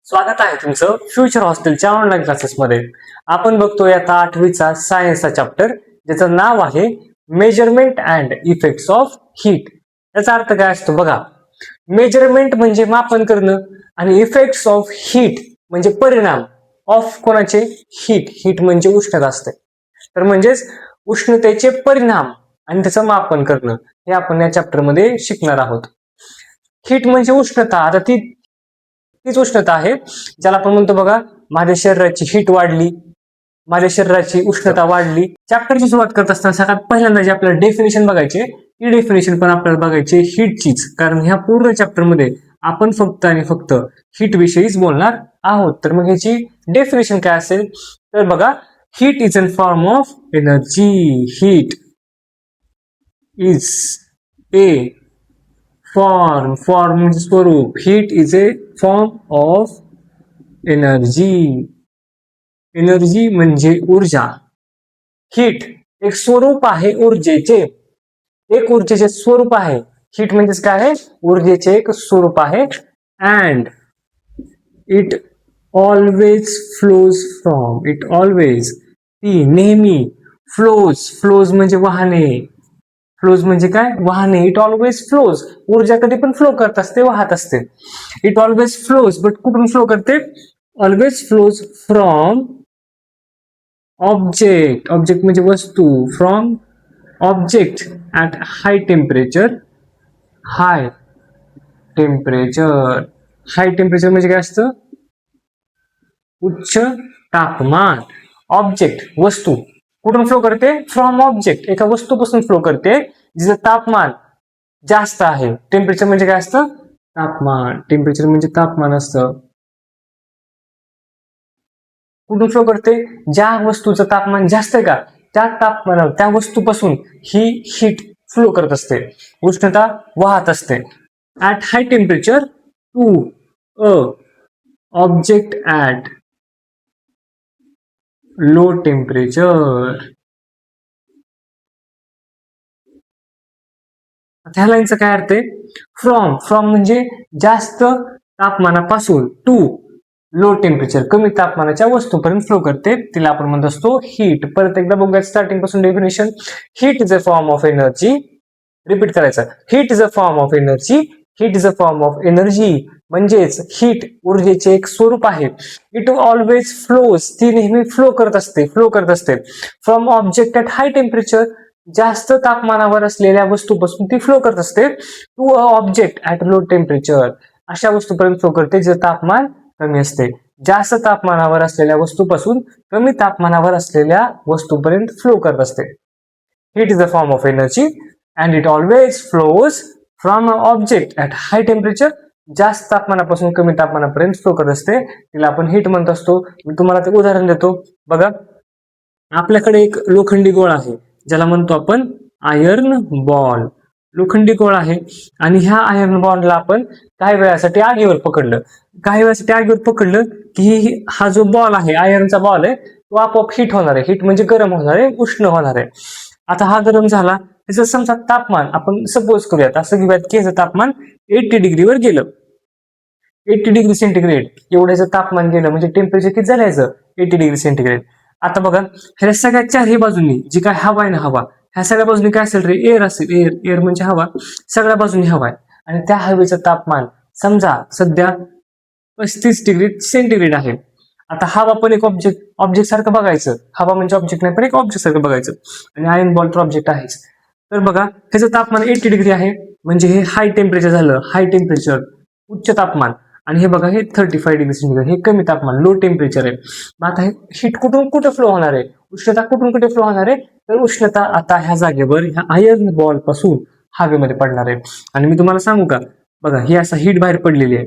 स्वागत आहे तुमचं फ्युचर हॉस्टेलच्या ऑनलाईन क्लासेसमध्ये. आपण बघतोय आता 8वीचा सायन्सचा चॅप्टर, ज्याचं नाव आहे measurement and effects of heat. याचा अर्थ काय असतो बघा. मेजरमेंट म्हणजे मापन करणं आणि इफेक्ट्स ऑफ हीट म्हणजे परिणाम. ऑफ कोणाचे? हीट. हीट म्हणजे उष्णता असते. तर म्हणजेच उष्णतेचे परिणाम आणि त्याचं मापन करणं हे आपण या चॅप्टर मध्ये शिकणार आहोत. हीट म्हणजे उष्णता. आता तीच उष्णता आहे ज्याला आपण म्हणतो बघा, माझ्या शरीराची हीट वाढली, माझ्या शरीराची उष्णता वाढली. चॅप्टरची सुरुवात करत असताना सगळ्यात पहिल्यांदा जे आपल्याला डेफिनेशन बघायचे, ही डेफिनेशन पण आपल्याला बघायची हीटचीच, कारण ह्या पूर्ण चॅप्टर मध्ये आपण फक्त आणि फक्त हीट विषयीच बोलणार आहोत. तर मग ह्याची डेफिनेशन काय असेल तर बघा, heat is an form of energy. Heat is a form म्हणजे स्वरूप. Heat is a form of energy. Energy म्हणजे ऊर्जा. हीट एक स्वरूप आहे ऊर्जेचे, एक ऊर्जेचे स्वरूप आहे. हीट म्हणजेच काय आहे? ऊर्जेचे एक स्वरूप आहे. And it always flows from, it always, ती नेहमी, फ्लोज म्हणजे वाहने. फ्लोज म्हणजे काय? वाहने. इट ऑलवेज फ्लोज, ऊर्जा कधी पण फ्लो करत असते, वाहत असते. इट ऑलवेज फ्लोज, बट कुठून फ्लो करते? Always flows from object. Object म्हणजे वस्तू. From object at high temperature. High temperature. High temperature म्हणजे काय असतं? उच्च तापमान. ऑब्जेक्ट वस्तू कुठून फ्लो करते? फ्रॉम ऑब्जेक्ट, एका वस्तूपासून फ्लो करते जिचं तापमान जास्त आहे. टेम्परेचर म्हणजे काय असतं? तापमान. टेम्परेचर म्हणजे तापमान असतं. कुठून फ्लो करते? ज्या वस्तूचं तापमान जास्त आहे का, त्या तापमानावर, त्या वस्तूपासून ही हीट फ्लो करत असते, उष्णता वाहत असते. At high temperature to a object at low temperature. ह्या लाईनचा काय अर्थ आहे? फ्रॉम म्हणजे जास्त तापमानापासून, टू लो टेम्परेचर कमी तापमानाच्या वस्तूपर्यंत फ्लो करते, तिला आपण म्हणत असतो हीट. परत एकदा बघूया स्टार्टिंग पासून definition. Heat is a form of energy. Repeat करायचं. Heat is a form of energy. Heat is a form of energy म्हणजेच हीट ऊर्जेचे एक स्वरूप आहे. इट ऑलवेज फ्लोज, ती नेहमी फ्लो करत असते from object at high temperature, जास्त तापमानावर असलेल्या वस्तूपासून ती फ्लो करत असते, to a object at low temperature, अशा वस्तूपर्यंत फ्लो करते जे तापमान कमी असते. जास्त तापमानावर असलेल्या वस्तूपासून कमी तापमानावर असलेल्या वस्तूपर्यंत फ्लो करत असते. Heat is a form of energy and it always flows from a object at high temperature, जास्त तापमानापासून कमी तापमानापर्यंत फ्लो करत असते, तिला आपण हीट म्हणत असतो. मी तुम्हाला ते उदाहरण देतो बघा. आपल्याकडे एक लोखंडी गोळा आहे ज्याला म्हणतो आपण आयर्न बॉल. लोखंडी गोळा आहे आणि ह्या आयर्न बॉलला आपण काही वेळासाठी आगीवर पकडलं की हा जो बॉल आहे, आयर्नचा बॉल आहे, तो आपोआप हिट होणार आहे. हिट म्हणजे गरम होणार आहे, उष्ण होणार आहे. आता हा गरम झाला, त्याचं समजा तापमान आपण सपोज करूयात, असं घेऊयात की याचं तापमान 80 डिग्रीवर गेलं. 80 डिग्री सेंटीग्रेड एवढ्याचं तापमान गेलं म्हणजे टेम्परेचर किती झालं याचं? 80 डिग्री सेंटीग्रेड. आता बघा, ह्या सगळ्या चारही बाजूंनी जी काय हवा आहे ना, हवा, ह्या सगळ्या बाजूंनी काय असेल रे? एअर असेल. एअर म्हणजे हवा. सगळ्या बाजूंनी हवा आहे आणि त्या हवेचं तापमान समजा सध्या 35 डिग्री सेंटीग्रेड आहे. आता हवा पण एक ऑब्जेक्ट सारखं बघायचं. हवा म्हणजे ऑब्जेक्ट नाही, पण एक ऑब्जेक्ट सारखं बघायचं. आणि आयर्न बॉल तर ऑब्जेक्ट आहेच. तर बघा, ह्याचं तापमान 80 डिग्री आहे म्हणजे हे हाय टेम्परेचर झालं. हाय टेम्परेचर उच्च तापमान. आणि हे बघा, हे 35 डिग्री सेंटीग्रेड, हे कमी तापमान, लो टेम्परेचर आहे. मग आता हे हीट कुठून कुठे फ्लो होणार आहे? उष्णता कुठून कुठे फ्लो होणार आहे? तर उष्णता आता ह्या जागेवर ह्या आयर्न बॉल पासून हवेमध्ये पडणार आहे. आणि मी तुम्हाला सांगू का, बघा, ही असा हीट बाहेर पडलेली आहे.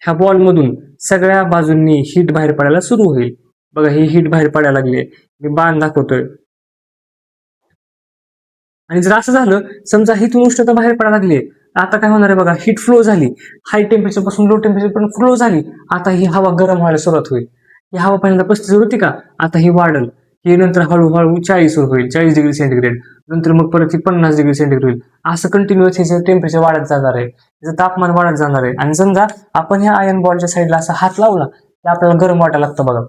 ह्या बॉल मधून सगळ्या बाजूंनी हीट बाहेर पडायला सुरू होईल. बघा, ही हीट बाहेर पडायला लागली. मी बाण दाखवतोय. आणि जर असं झालं, समजा हिथून उष्णता बाहेर पडायला लागली, आता काय होणार आहे बघा, हीट फ्लो झाली, हाय टेम्परेचर पासून लो टेम्परेचर पण फ्लो झाली. आता ही हवा गरम व्हायला सुरुवात होईल. ही हवा पहिल्यांदा 35 होती का, आता ही वाढल. ही नंतर हळूहळू 40 होईल, 40 डिग्री सेंटीग्रेड. नंतर मग परत 50 डिग्री सेंटीग्रेड होईल. असं कंटिन्युअस हे टेम्परेचर वाढत जाणार आहे, त्याचं तापमान वाढत जाणार आहे. आणि समजा आपण ह्या आयर्न बॉलच्या साईडला असा हात लावला की आपल्याला गरम वाटायला लागतं बघा.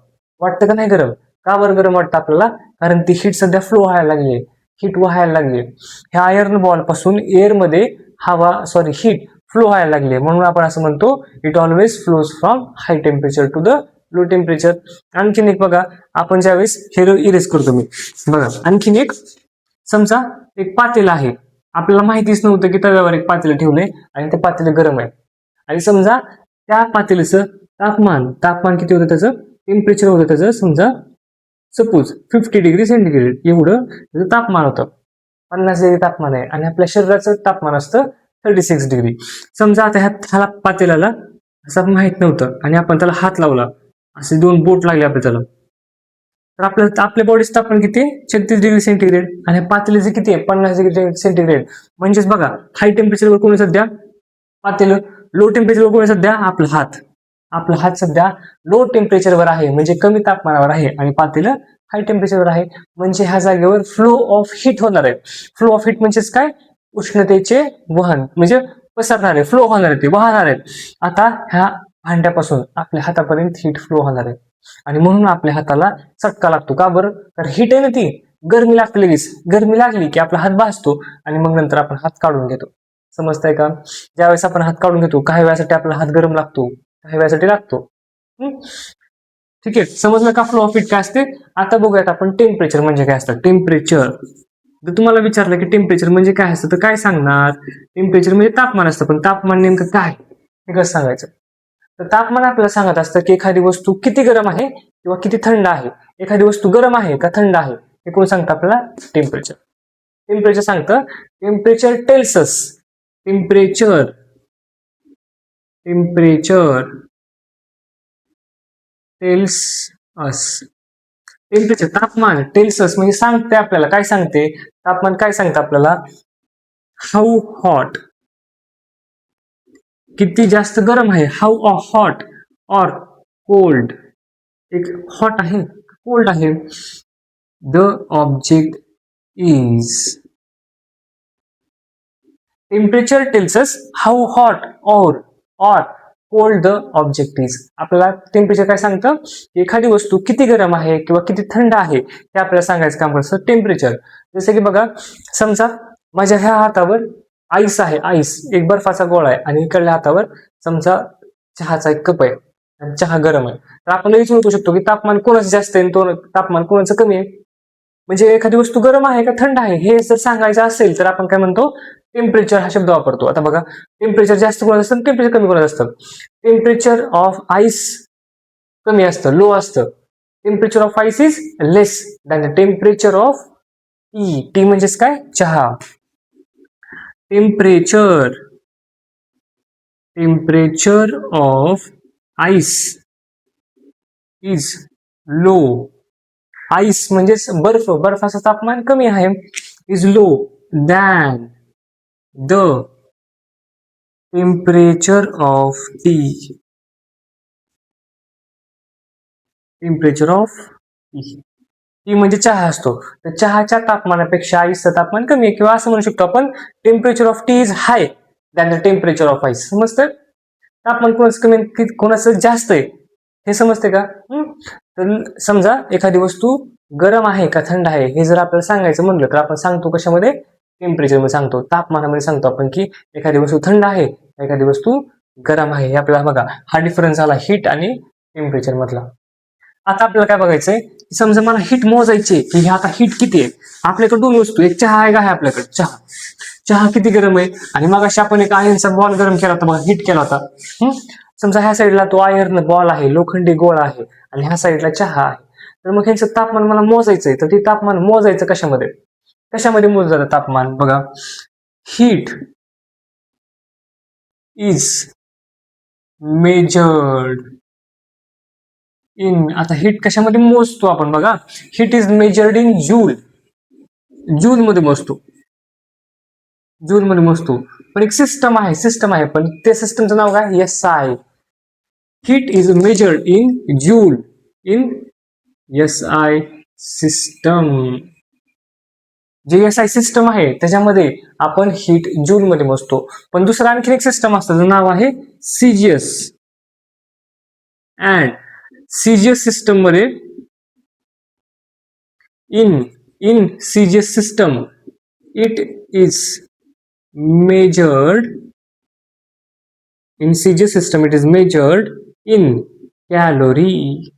वाटतं का नाही गरम? का बरं गरम वाटतं आपल्याला? कारण ती हीट सध्या फ्लो व्हायला लागली, हीट व्हायला लागली. ह्या आयर्न बॉल पासून एअरमध्ये हीट फ्लो व्हायला लागली, म्हणून आपण असं म्हणतो it always flows from high temperature to the low temperature. आणखीन एक बघा, आपण ज्यावेळेस हे इरेज करतो मी बघा, आणखीन एक समजा एक पातेलं आहे, आपल्याला माहितीच नव्हतं की तव्यावर एक पातेलं ठेवलंय आणि ते पातेलं गरम आहे. आणि समजा त्या पातेल्याचं तापमान किती होतं, त्याचं टेम्परेचर होतं त्याचं समजा सपोज 50 डिग्री सेंटीग्रेड एवढं त्याचं तापमान होतं. 50 डिग्री तापमान आहे आणि आपल्या शरीराचं तापमान असतं 36 डिग्री. समजा आता ह्या पातेल्याला असं माहित नव्हतं आणि आपण त्याला हात लावला, असे 2 बोट लागले आपल्या त्याला, तर आपल्या बॉडीचं तापमान किती आहे? 36 डिग्री सेंटीग्रेड. आणि पातेल्याचं किती आहे? 50 डिग्री सेंटीग्रेड. म्हणजेच बघा, हाय टेम्परेचरवर कोणी सध्या पातेलं, लो टेम्परेचरवर कोणी सध्या आपला हात सध्या लो टेम्परेचरवर आहे, म्हणजे कमी तापमानावर आहे, आणि पातेलं हाय टेम्परेचरवर आहे. म्हणजे ह्या जागेवर फ्लो ऑफ हीट होणार आहे. फ्लो ऑफ हीट म्हणजेच काय? उष्णतेचे वहन, म्हणजे पसरणार आहे, फ्लो होणार आहे, ते वाहणार आहे. आता ह्या भांड्यापासून आपल्या हातापर्यंत हीट फ्लो होणार आहे आणि म्हणून आपल्या हाताला चटका लागतो. का बरं? तर हीट आहे ना, ती गरमी लागते. लगेच गरमी लागली की आपला हात भाजतो आणि मग नंतर आपण हात काढून घेतो. समजतंय का? ज्यावेळेस आपण हात काढून घेतो, काही वेळासाठी आपला हात गरम लागतो, काही वेळासाठी लागतो. ठीक आहे, समजलं का फ्लो ऑफ हीट काय असते? आता बघूयात आपण टेम्परेचर म्हणजे काय असतं. टेम्परेचर जर तुम्हाला विचारलं की टेम्परेचर म्हणजे काय असतं, तर काय सांगणार? टेम्परेचर म्हणजे तापमान असतं, पण तापमान नेमकं काय हे कसं सांगायचं? तर तापमान आपल्याला सांगत असतं की एखादी वस्तू किती गरम आहे किंवा किती थंड आहे. एखादी वस्तू गरम आहे का थंड आहे हे कोण सांगतं आपल्याला? टेम्परेचर. टेम्परेचर सांगतं. Temperature tells us, temperature tells us, temperature तापमान टेल्स अस म्हणजे सांगते आपल्याला. काय सांगते? तापमान काय सांगतं आपल्याला? हाऊ हॉट, किती जास्त गरम आहे. हाऊ हॉट ऑर कोल्ड, एक हॉट आहे, कोल्ड आहे. The object is. Temperature tells us how hot और कोल्ड द ऑब्जेक्ट इज. आपल्याला टेम्परेचर काय सांगतं? एखादी वस्तू किती गरम आहे किंवा किती थंड आहे हे आपल्याला सांगायचं काम करतं टेम्परेचर. जसं की बघा, समजा माझ्या ह्या हातावर आईस आहे, आईस एक बर्फाचा गोळा आहे, आणि इकडल्या हातावर समजा चहाचा एक कप आहे आणि चहा गरम आहे. तर आपण लगेच ओळखू शकतो की तापमान कोणाचं जास्त आहे आणि तापमान कोणाचं कमी आहे. म्हणजे एखादी वस्तू गरम आहे का थंड आहे हे जर सांगायचं असेल तर आपण काय म्हणतो? टेम्परेचर हा शब्द वापरतो. आता बघा, टेम्परेचर जास्त कोणाचं असतं, टेम्परेचर कमी कोणाचं असतं. टेम्परेचर ऑफ आईस कमी असतं, लो असतं. Temperature of ice is less than the temperature of T. T म्हणजेच काय? चहा. Temperature of ice is low. Ice म्हणजेच बर्फाचं तापमान कमी आहे. Is low than the temperature of T. Temperature of T म्हणजे चहा असतो. तर चहाच्या तापमानापेक्षा आईसचं तापमान कमी आहे, किंवा असं म्हणू शकतो आपण temperature of T is hi than the temperature of ice. समजतं? तापमान कोणाचं कमी कोणाचं जास्त आहे हे समजते का? तर समजा एखादी वस्तू गरम आहे का थंड आहे हे जर आपल्याला सांगायचं म्हणलं तर आपण सांगतो कशामध्ये? टेम्परेचर मध्ये सांगतो, तापमानामध्ये सांगतो आपण की एखादी वस्तू थंड आहे, एखादी वस्तू गरम आहे. हे आपल्याला बघा, हा डिफरन्स आला हीट आणि टेम्परेचर मधला. आता आपल्याला काय बघायचंय? समजा मला हीट मोजायची की आता हीट किती आहे. आपल्याकडे 2 वस्तू, एक चहा आहे का, आहे आपल्याकडे चहा किती गरम आहे, आणि मग अशी आपण एक आयर्नचा बॉल गरम केला होता बघा, हीट केला होता. समजा ह्या साईडला तो आयर्न बॉल आहे, लोखंडी गोळा आहे, आणि ह्या साईडला चहा आहे. तर मग ह्याचं तापमान मला मोजायचंय, तर ते तापमान मोजायचं कशामध्ये मोजलं जातं तापमान? बघा, हीट इज मेजर्ड इन. आता हीट कशामध्ये मोजतो आपण? बघा, heat is measured in joule. Joule मध्ये मोजतो. पण एक सिस्टम आहे, पण त्या सिस्टमचं नाव काय? SI. Heat is measured in joule in SI system. जे SI सिस्टम आहे त्याच्यामध्ये आपण हीट जूल मध्ये मोजतो. पण दुसरं आणखी एक सिस्टम असतं ज्याचं नाव आहे CGS. अँड CGS सिस्टम मध्ये in CGS system it is measured in CGS system it is measured in calorie.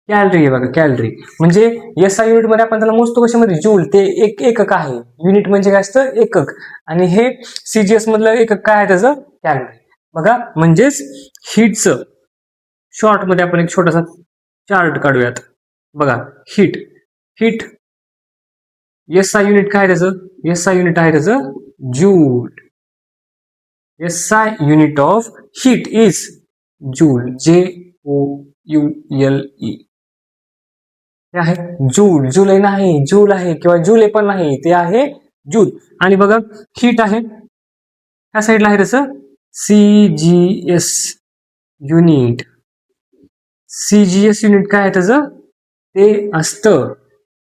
Calorie आहे बघा, कॅलरी म्हणजे SI युनिट मध्ये आपण त्याला मोजतो कशामध्ये, जूल. ते एक एकक आहे. युनिट म्हणजे काय असतं, एकक. आणि हे CGS मधलं एकक काय आहे त्याचं, कॅलरी. बघा म्हणजेच हीटचं शॉर्ट मध्ये आपण एक छोटासा चार्ट काढूयात. बघा हीट SI युनिट काय आहे त्याचं, SI युनिट आहे त्याचं joule. SI unit of heat is joule. JOULE. ते आहे जूल. जुलै नाही, जूल आहे किंवा जुले पण नाही, ते आहे जूल. आणि बघा हीट आहे ह्या साईडला आहे त्याचं CGS युनिट. CGS युनिट काय आहे त्याचं, ते असतं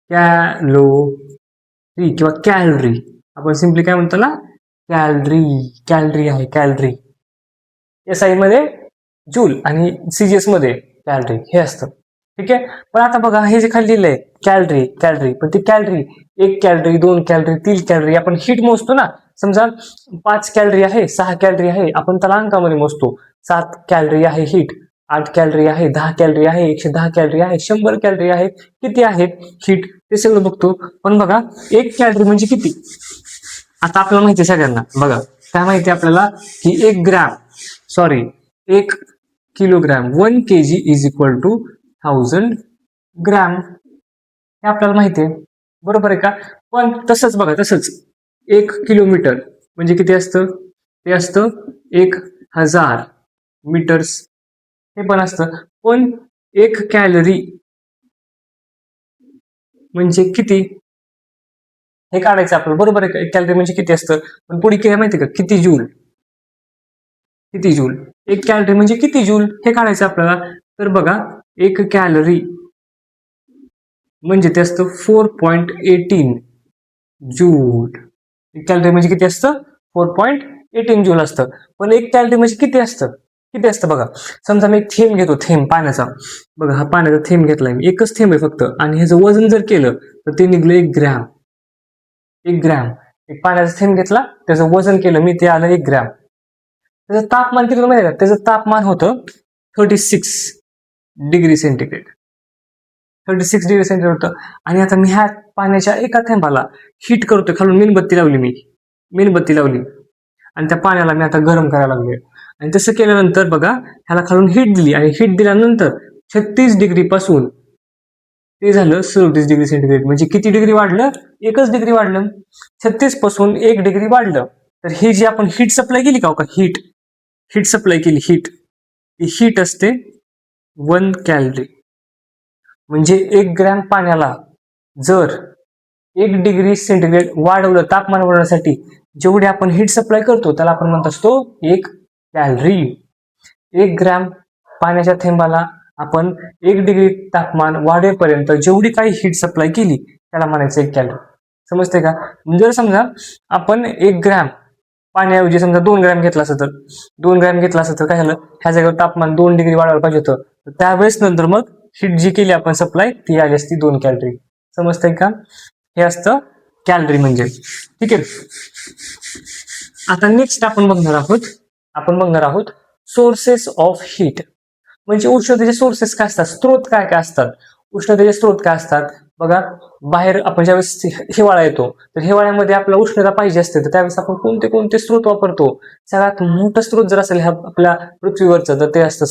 कॅलोरी किंवा कॅलरी. आपण सिम्पली काय म्हणतो ना, कॅलरी आहे, कॅलरी. SI मध्ये जूल आणि CGS मध्ये कॅलरी हे असतं. ठीक आहे. पण आता बघा हे जे खाली लिहिलंय कॅलरी, पण ती कॅलरी 1 कॅलरी 2 कॅलरी 3 कॅलरी आपण हीट मोजतो ना. समजा 5 कॅलरी आहे, 6 कॅलरी आहे, आपण त्याला अंकामध्ये मोजतो. 7 कॅलरी आहे हीट, 8 कॅलरी आहे, 10 कॅलरी आहे, 110 कॅलरी आहे, 100 कॅलरी आहे, किती आहे हीट ते सगळं बघतो. पण बघा 1 कॅलरी म्हणजे किती, आता आपल्याला माहिती आहे सगळ्यांना. बघा काय माहिती आपल्याला की 1 kilogram 1 kg is equal to 1000 gram. हे आपल्याला माहिती आहे, बरोबर आहे का. पण तसंच बघा, तसंच 1 किलोमीटर म्हणजे किती असतं, ते असतं 1000 मीटर्स. हे पण असतं. पण 1 कॅलरी म्हणजे किती हे काढायचं आपल्याला, बरोबर आहे का. 1 कॅलरी म्हणजे किती असतं, पण पुढे काय माहिती का, किती जूल. 1 कॅलरी म्हणजे किती जूल हे काढायचं आपल्याला. तर बघा 1 कॅलरी म्हणजे ते असतं 4.18 जूल. 1 कॅलरी म्हणजे किती असतं, 4.18 जूल असतं. पण 1 कॅलरी म्हणजे किती असतं बघा. समजा मी एक थेंब घेतो, थेंब पाण्याचा. बघा हा पाण्याचा थेंब घेतलाय मी, एकच थेंब आहे फक्त, आणि ह्याचं वजन जर केलं तर ते निघलं 1 ग्रॅम. एक पाण्याचा थेंब घेतला, त्याचं वजन केलं मी, ते आलं 1 ग्रॅम. त्याचं तापमान किती माहिती आहे का, त्याचं तापमान होतं 36 डिग्री सेंटीग्रेड. 36 डिग्री सेंटीग्रेड होतं. आणि आता मी ह्या पाण्याच्या एका थेंबाला हीट करतोय, खालून मेणबत्ती लावली आणि त्या पाण्याला मी आता गरम करायला लागलोय. आणि तसं केल्यानंतर बघा ह्याला खालून हीट दिली, आणि हीट दिल्यानंतर 36 डिग्री पासून ते झालं 37 डिग्री सेंटीग्रेड. म्हणजे किती डिग्री वाढलं, 1 डिग्री वाढलं. 36 पासून 1 डिग्री वाढलं. तर हे जे आपण हीट सप्लाय केली का, हीट सप्लाय केली, हीट असते 1 कॅलरी. म्हणजे 1 ग्रॅम पाण्याला जर 1 डिग्री सेंटीग्रेड वाढवलं, तापमान वाढवण्यासाठी जेवढी आपण हीट सप्लाय करतो त्याला आपण म्हणत असतो 1 कॅलरी. 1 ग्रॅम पाण्याच्या थेंबाला आपण 1 डिग्री तापमान वाढेपर्यंत जेवढी काही हीट सप्लाय केली त्याला म्हणायचं 1 कॅलरी. समजते का. जर समजा आपण 1 ग्रॅम पाण्याऐवजी समजा 2 ग्रॅम घेतला असं तर काय झालं, ह्या जागेवर तापमान 2 डिग्री वाढवायला पाहिजे होतं. त्यावेळेस नंतर मग हीट जी केली आपण सप्लाय ती आली असती 2 कॅलरी. समजतंय का. हे असतं कॅलरी म्हणजे. ठीक आहे. आता नेक्स्ट आपण बघणार आहोत सोर्सेस ऑफ हीट. म्हणजे उष्णतेचे सोर्सेस काय असतात, स्त्रोत काय काय असतात, उष्णतेचे स्त्रोत काय असतात. बघा बाहेर आपण ज्यावेळेस हिवाळा येतो तर हिवाळ्यामध्ये आपल्याला उष्णता पाहिजे असते, तर त्यावेळेस आपण कोणते कोणते स्त्रोत वापरतो. सगळ्यात मोठं स्त्रोत जर असेल ह्या आपल्या पृथ्वीवरचं तर ते असतं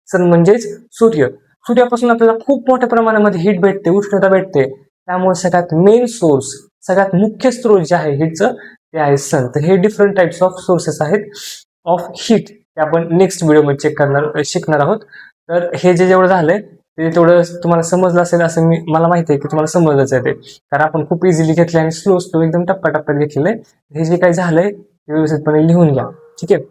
सन म्हणजेच सूर्यापासून आपल्याला खूप मोठ्या प्रमाणामध्ये हीट भेटते, उष्णता भेटते. त्यामुळे सगळ्यात मेन सोर्स, सगळ्यात मुख्य स्त्रोत जे आहे हीटचं ते आहे सन. तर हे डिफरंट टाइप्स ऑफ सोर्सेस आहेत ऑफ हीट, ते आपण नेक्स्ट व्हिडिओमध्ये शिकणार आहोत. तर हे जेवढं झालंय ते तेवढं तुम्हाला समजलं असेल असं मला माहिती आहे की तुम्हाला समजलंच आहे ते, कारण आपण खूप इझिली घेतलंय आणि स्लो एकदम टप्प्याटप्प्यात घेतलेलं आहे. हे जे काही झालंय ते व्यवस्थितपणे लिहून घ्या. ठीक आहे.